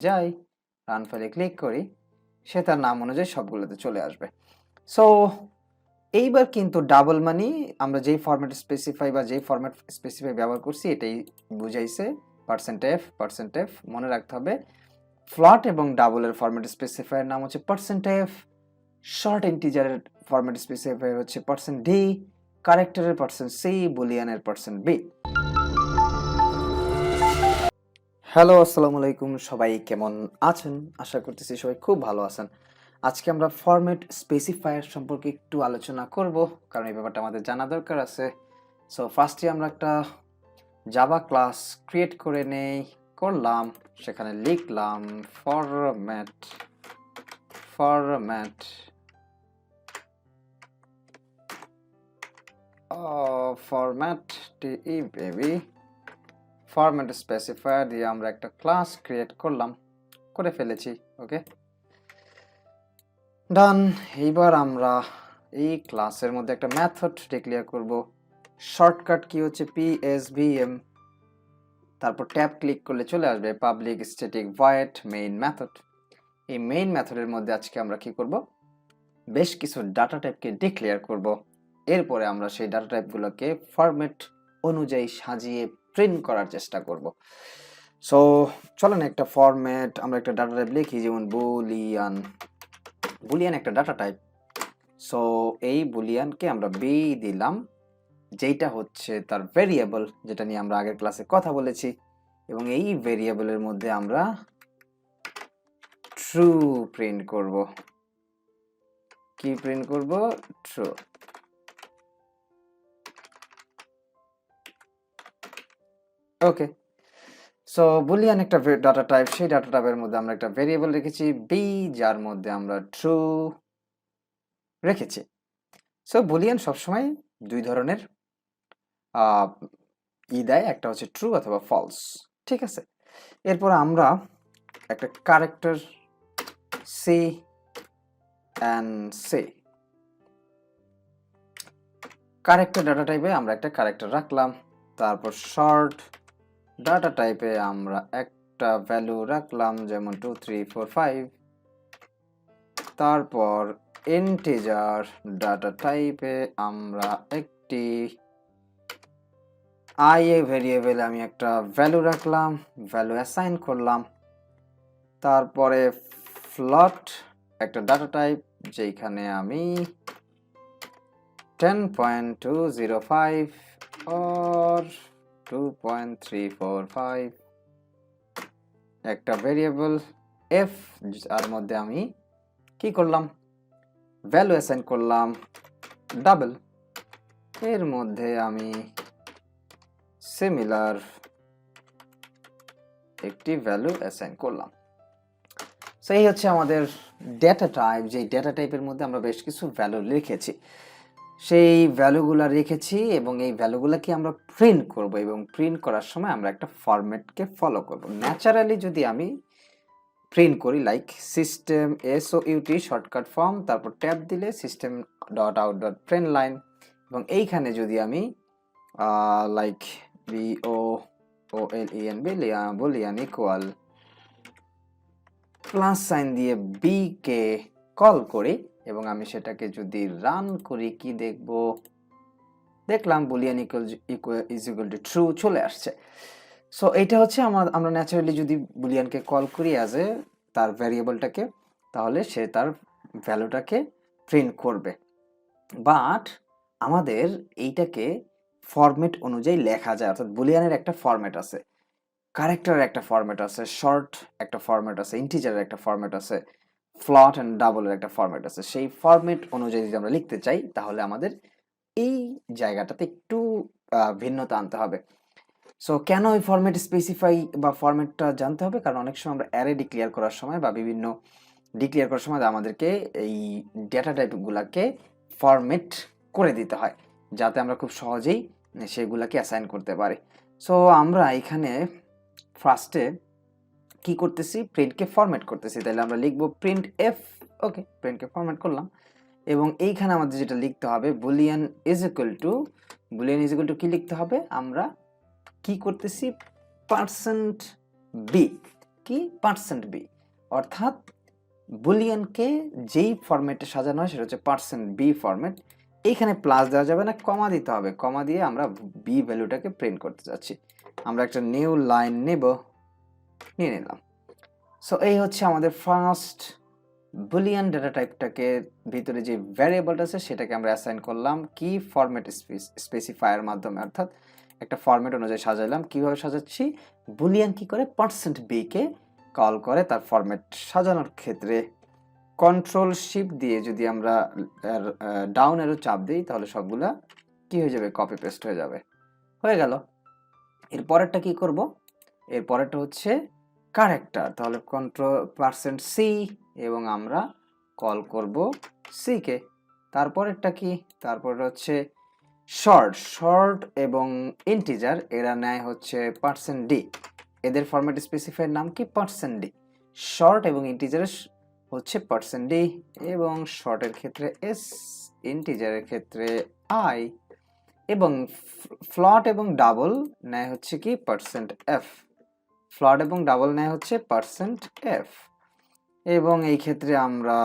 যাই, রান ফাইলে ক্লিক করি, সে তার নাম অনুযায়ী সবগুলোতে চলে আসবে। সো এইবার কিন্তু ডাবল মানি আমরা যেই ফরম্যাট স্পেসিফাই বা যেই ফরম্যাট স্পেসিফাই ব্যবহার করছি এটাই বুঝাইছে %f মনে রাখতে হবে। ফ্লট এবং ডাবলের ফরম্যাট স্পেসিফায়ার নাম হচ্ছে %f, শর্ট ইন্টিজারের ফরম্যাট স্পেসিফায়ার হচ্ছে %d, ক্যারেক্টারের %c, বুলিয়ানের %b। হ্যালো, আসসালামু আলাইকুম, সবাই কেমন আছেন? আশা করতেছি সবাই খুব ভালো আছেন। আজকে আমরা ফরম্যাট স্পেসিফায়ার সম্পর্কে একটু আলোচনা করব, কারণ এই ব্যাপারটা আমাদের জানা দরকার আছে। সো ফার্স্টে আমরা একটা জাভা ক্লাস ক্রিয়েট করলাম, সেখানে লিখলাম ফরম্যাট ফরম্যাট স্পেসিফায়ার দিয়ে আমরা একটা ক্লাস ক্রিয়েট করে ফেলেছি। ওকে, ডান। এইবার আমরা এই ক্লাসের মধ্যে একটা মেথড ডিক্লেয়ার করব। শর্টকাট কি হচ্ছে PSVM, তারপর ট্যাব ক্লিক করলে চলে আসবে public static void main method. এই মেইন মেথডের মধ্যে আজকে আমরা কি করব, বেশ কিছু ডাটা টাইপকে ডিক্লেয়ার করব। এরপরে আমরা সেই ডাটা টাইপগুলোকে ফরম্যাট অনুযায়ী সাজিয়ে প্রিন্ট করার চেষ্টা করব। সো চলেন একটা ফরম্যাট, আমরা একটা ডাটা টাইপ লিখি, যেমন বুলিয়ান একটা ডাটা টাইপ। সো এই বুলিয়ানকে আমরা বি দিলাম, যেটা হচ্ছে তার ভেরিয়েবল, যেটা নিয়ে আমরা আগের ক্লাসে কথা বলেছি। এবং এই ভেরিয়েবলের মধ্যে আমরা ট্রু প্রিন্ট করব। কি প্রিন্ট করব? ট্রু। ওকে, সো বুলিয়ান একটা ডাটা টাইপ, সেই ডাটা টাইপের মধ্যে আমরা একটা ভেরিয়েবল রেখেছি বি, যার মধ্যে আমরা ট্রু রেখেছি। সো বুলিয়ান সবসময় দুই ধরনের দেয়, একটা হচ্ছে ট্রু অথবা ফলস। ঠিক আছে, এরপর আমরা একটা ক্যারেক্টার সি ক্যারেক্টার ডাটা টাইপে আমরা একটা ক্যারেক্টার রাখলাম। তারপর শর্ট ডাটা টাইপে আমরা একটা ভ্যালু রাখলাম, যেমন 2 3 4 5। তারপর ইন্টিজার ডাটা টাইপে আমরা একটি ভেরিয়েবল আমি একটা ভ্যালু রাখলাম, ভ্যালু অ্যাসাইন করলাম। তারপরে ফ্লট একটা ডাটা টাইপ, যেখানে আমি 10.205 or 2.345 একটা ভেরিয়েবল এফ, যার মধ্যে আমি কি করলাম, ভ্যালু অ্যাসাইন করলাম ডাবল। এর মধ্যে আমি সিমিলার একটি ভ্যালু অ্যাসাইন করলাম। সো এই হচ্ছে আমাদের ডেটা টাইপ, যেই ডেটা টাইপের মধ্যে আমরা বেশ কিছু ভ্যালু লিখেছি, সেই ভ্যালুগুলো রেখেছি এবং এই ভ্যালুগুলোকে আমরা প্রিন্ট করব। এবং প্রিন্ট করার সময় আমরা একটা ফরম্যাটকে ফলো করব। ন্যাচারালি যদি আমি প্রিন্ট করি like system SOUT shortcut form, তারপর ট্যাব দিলে system dot out dot print line, এবং এইখানে যদি আমি like Boolean equal plus sign দিয়ে বি কে কল করি এবং আমি সেটাকে যদি রান করি, কি দেখলাম Boolean is equal to true চলে আসছে। সো এটা হচ্ছে আমরা ন্যাচারালি যদি বুলিয়ানকে কল করি অ্যাজ এ তার ভ্যারিয়েবলটাকে, তাহলে সে তার ভ্যালুটাকে প্রিন্ট করবে। বাট আমাদের এইটাকে ফরম্যাট অনুযায়ী লেখা যায়, অর্থাৎ বুলিয়ানের একটা ফরম্যাট আছে, ক্যারেক্টারের একটা ফরম্যাট আছে, শর্ট একটা ফরম্যাট আছে, ইন্টিজারের একটা ফরম্যাট আছে, ফ্লট অ্যান্ড ডাবলের একটা ফরম্যাট আছে। সেই ফরম্যাট অনুযায়ী যদি আমরা লিখতে চাই, তাহলে আমাদের এই জায়গাটাতে একটু ভিন্নতা আনতে হবে। সো কেন এই ফরম্যাট স্পেসিফাই বা ফরম্যাটটা জানতে হবে? কারণ অনেক সময় আমরা অ্যারে ডিক্লেয়ার করার সময় বা বিভিন্ন ডিক্লেয়ার করার সময় আমাদেরকে এই ডেটা টাইপগুলোকে ফরম্যাট করে দিতে হয়, যাতে আমরা খুব সহজেই সেগুলোকে অ্যাসাইন করতে পারি। সো আমরা এখানে ফার্স্টে কি করতেছি, প্রিন্টকে ফরম্যাট করতেছি। তাহলে আমরা লিখবো প্রিন্ট এফ। ওকে, প্রিন্টকে ফরম্যাট করলাম এবং এইখানে আমাদের যেটা লিখতে হবে, বুলিয়ান ইজ ইকুয়াল টু কি লিখতে হবে, আমরা কি করতেছি, %b। কি %b, অর্থাৎ বুলিয়ানকে যেই ফরম্যাটে সাজানো হয় সেটা হচ্ছে %b ফরম্যাট। এইখানে প্লাস দেওয়া যাবে না, কমা দিতে হবে। কমা দিয়ে আমরা b ভ্যালুটাকে প্রিন্ট করতে যাচ্ছি। আমরা একটা নিউ লাইন নিয়ে নিলাম। সো এই হচ্ছে আমাদের ফার্স্ট বুলিয়ান ডেটা টাইপটাকে ভিতরে যে ভ্যারিয়েবলটা আছে সেটাকে আমরা অ্যাসাইন করলাম কি ফরম্যাট স্পেসিফায়ার মাধ্যমে, অর্থাৎ একটা ফরম্যাট অনুযায়ী সাজাইলাম। কিভাবে সাজাচ্ছি, বুলিয়ান কি করে %b কে কল করে তার ফরম্যাট সাজানোর ক্ষেত্রে কন্ট্রোল শিফট দিয়ে যদি আমরা ডাউন অ্যারো চাপ দিই তাহলে সবগুলা কি হয়ে যাবে, কপি পেস্ট হয়ে গেল। এর পরেরটা কি করব, এর পরেরটা হচ্ছে ক্যারেক্টার, তাহলে কন্ট্রোল %c এবং আমরা কল করব c কে। তারপরেরটা কি, তারপরে হচ্ছে শর্ট এবং ইন্টিজার, এরা নেয় হচ্ছে %d, এদের ফরম্যাট স্পেসিফায়ার নাম কি %d। শর্ট এবং ইন্টিজারের হচ্ছে %d এবং শর্টের ক্ষেত্রে s, ইন্টিজারের ক্ষেত্রে i, এবং ফ্লট এবং ডাবল নেয় হচ্ছে কি %f, ফ্লট এবং ডাবল নেয় হচ্ছে %f, এবং এই ক্ষেত্রে আমরা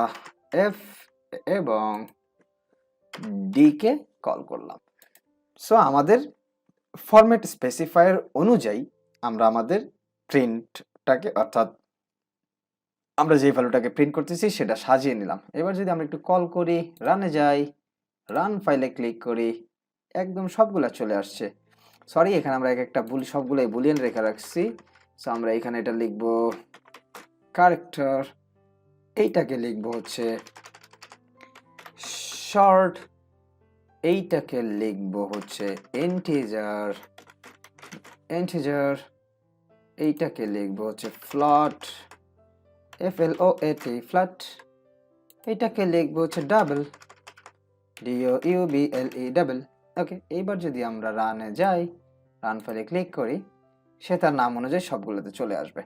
f এবং d কে কল করলাম। সো আমাদের ফরম্যাট স্পেসিফায়ার অনুযায়ী আমরা আমাদের প্রিন্টটাকে, অর্থাৎ আমরা যে ভ্যালুটাকে প্রিন্ট করতেছি সেটা সাজিয়ে নিলাম। এবার যদি আমরা একটু কল করি, রানে যাই, রান ফাইলে ক্লিক করি, একদম সবগুলা চলে আসছে। সরি, এখানে আমরা একটা সবগুলাই বুলিয়ান রেখে রাখছি। সো আমরা এখানে এটা লিখবো ক্যারেক্টার, এইটাকে লিখবো হচ্ছে শর্ট, এইটাকে লিখবো হচ্ছে ইন্টিজার, এইটাকে লিখবো হচ্ছে ফ্লট, FLOAT ফ্ল্যাট, এটাকে লিখবো হচ্ছে ডাবল, DOUBLE ডাবল। ওকে, এইবার যদি আমরা রানে যাই, রান ফাইলে ক্লিক করি, সে তার নাম অনুযায়ী সবগুলোতে চলে আসবে।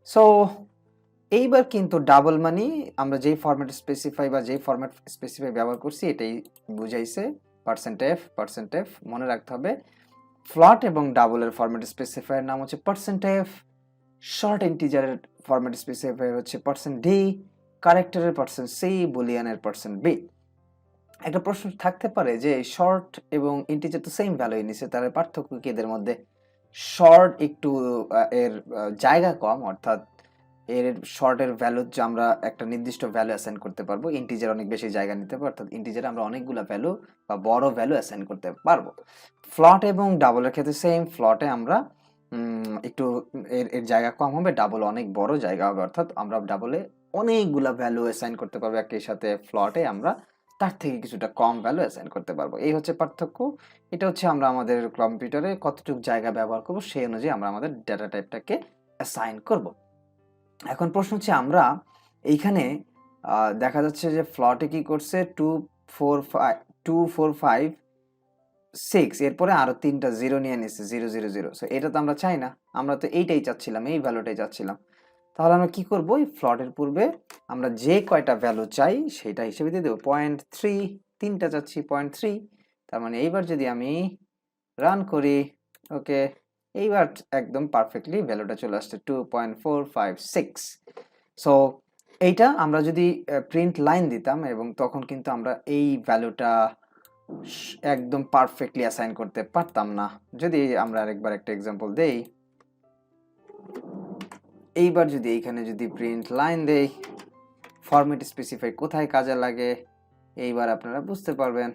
সো এইবার কিন্তু ডাবল মানে আমরা যেই ফরম্যাট স্পেসিফাই ব্যবহার করছি এটাই বুঝাইছে %f। মনে রাখতে হবে ফ্লট এবং ডাবলের ফরম্যাট স্পেসিফায়ার নাম হচ্ছে %f, শর্ট ইন্টিজারের ফরম্যাট স্পেসিফায়ার হচ্ছে %d, ক্যারেক্টারের %c, বুলিয়ানের %b। একটা প্রশ্ন থাকতে পারে যে শর্ট এবং ইন্টিজার তো সেম ভ্যালুই নিছে, তার পার্থক্য কি এদের মধ্যে? শর্ট একটু এর জায়গা কম, অর্থাৎ এর শর্টের ভ্যালু যে আমরা একটা নির্দিষ্ট ভ্যালু অ্যাসাইন করতে পারবো, ইন্টিজার অনেক বেশি জায়গা নিতে পারবে, অর্থাৎ ইন্টিজারে আমরা অনেকগুলো ভ্যালু বা বড় ভ্যালু অ্যাসাইন করতে পারবো। ফ্লট এবং ডাবলের ক্ষেত্রে সেম, ফ্লটে আমরা একটু এর জায়গা কম হবে, ডাবল অনেক বড় জায়গা হবে, অর্থাৎ আমরা ডাবলে অনেকগুলা ভ্যালু অ্যাসাইন করতে পারবো একই সাথে, ফ্লটে আমরা তার থেকে কিছুটা কম ভ্যালু অ্যাসাইন করতে পারবো। এই হচ্ছে পার্থক্য। এটা হচ্ছে আমরা আমাদের কম্পিউটারে কতটুকু জায়গা ব্যবহার করব সেই অনুযায়ী আমরা আমাদের ডেটা টাইপটাকে অ্যাসাইন করব। এখন প্রশ্ন হচ্ছে আমরা এইখানে দেখা যাচ্ছে যে ফ্লটে কি করছে 245 6, এরপরে আরো 3টা 0 নিয়ে নিচ্ছে 000। সো এটা তো আমরা চাই না, আমরা তো এইটাই চাচ্ছিলাম, এই ভ্যালুটাই চাচ্ছিলাম। তাহলে আমরা কি করব, এই ফ্লটের পূর্বে আমরা যে কয়টা ভ্যালু চাই সেটা হিসেবে দিয়ে দেবো 0.3, 3টা চাচ্ছি 0.3। তার মানে এইবার যদি আমি রান করি, ওকে, এইবার একদম পারফেক্টলি ভ্যালুটা চলে আসছে 2.456। সো এইটা আমরা যদি প্রিন্ট লাইন দিতাম এবং তখন কিন্তু আমরা এই ভ্যালুটা একদম পারফেক্টলি অ্যাসাইন করতে পারতাম না। যদি আমরা আরেকবার একটা এক্সাম্পল দেই, এইবার যদি এইখানে যদি প্রিন্ট লাইন দেই, ফরম্যাট স্পেসিফাই কোথায় কাজে লাগে এইবার আপনারা বুঝতে পারবেন।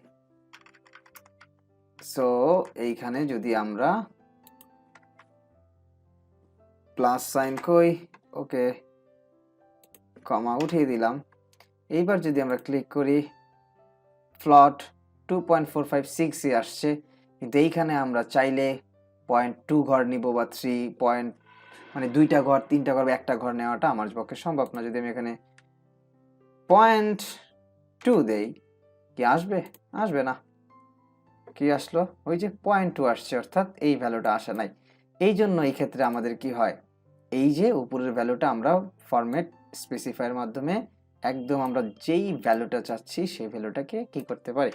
সো এইখানে যদি আমরা প্লাস সাইন কই, ওকে, কমা উঠিয়ে দিলাম, এইবার যদি আমরা ক্লিক করি ফ্লট 2.456 আসছে, কিন্তু এইখানে আমরা চাইলে 0.2 ঘর নিব বা 3 পয়েন্ট, মানে 2টা ঘর 3টা ঘর বা একটা ঘর নেওয়াটা আমার পক্ষে সম্ভব না। যদি আমি এখানে 0.2 দেই, কি আসবে না। কি আসলো, ওই যে 0.2 আসছে, অর্থাৎ এই ভ্যালুটা আসে নাই। এই জন্য এই ক্ষেত্রে আমাদের কি হয়, এই যে উপরের ভ্যালুটা আমরা ফরম্যাট স্পেসিফায়ার মাধ্যমে একদম আমরা যেই ভ্যালুটা চাচ্ছি সেই ভ্যালুটাকে কি করতে পারি,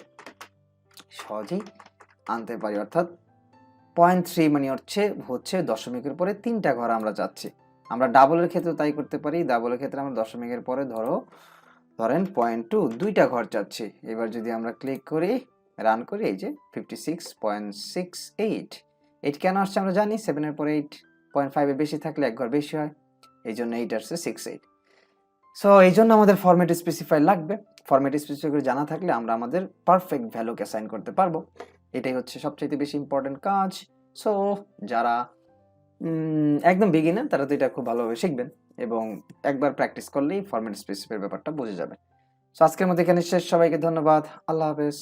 সহজেই আনতে পারি। অর্থাৎ 0.3 মানে হচ্ছে দশমিকের পরে 3টা ঘর আমরা চাচ্ছি, আমরা ডাবলের ক্ষেত্রে তাই করতে পারি। ডাবলের ক্ষেত্রে আমরা দশমিকের পরে ধরেন 0.2 দুইটা ঘর চাচ্ছি। এবার যদি আমরা ক্লিক করি, রান করি, এই যে 56.68 8 কেন আসছে আমরা জানি, 7 এর পরে 8.5 এর বেশি থাকলে এক ঘর বেশি হয়, এই জন্য 8 আসছে 68। সো এই জন্য আমাদের ফরম্যাট স্পেসিফায়ার লাগবে। ফরম্যাট স্পেসিফায়ার জানা থাকলে আমরা আমাদের পারফেক্ট ভ্যালুকে অ্যাসাইন করতে পারবো। এটাই হচ্ছে সবচেয়ে বেশি ইম্পর্টেন্ট কাজ। সো যারা একদম বিগিনার তারা তো এটা খুব ভালোভাবে শিখবেন এবং একবার প্র্যাকটিস করলেই ফরম্যাট স্পেসিফায়ার ব্যাপারটা বুঝে যাবে। সো আজকের মধ্যে এখানে শেষ। সবাইকে ধন্যবাদ। আল্লাহ হাফেজ।